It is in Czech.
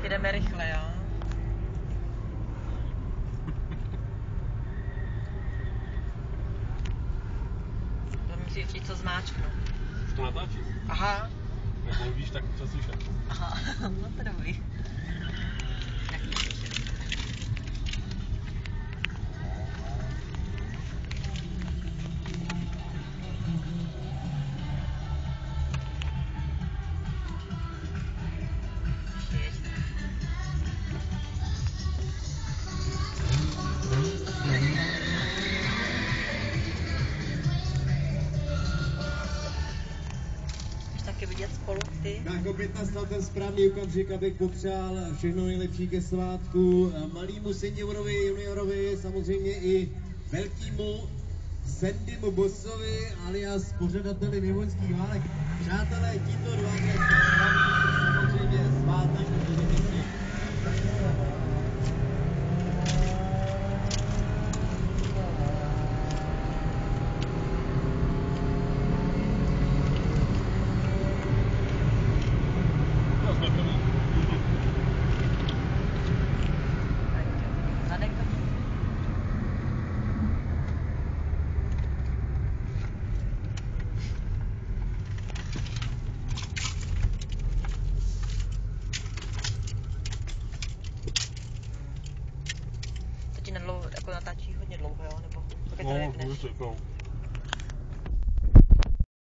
Jedeme rychle, jo? To musí určitě co zmáčknu. Už to natáčí. Aha. Jak mluvíš, tak to slyšet. Aha, no to dobrý. Tak to slyšet. Vidět spolu ty. Tak opět nastal ten správný okamžik, abych popřál všechno nejlepší ke svátku malýmu seniorovi, juniorovi, samozřejmě i velkýmu Sandymu Bossovi alias pořadateli mimoňských válek. Přátelé, tímto dva samozřejmě svátek, protože jako natáčí hodně dlouho, jo? Nebo to no, to je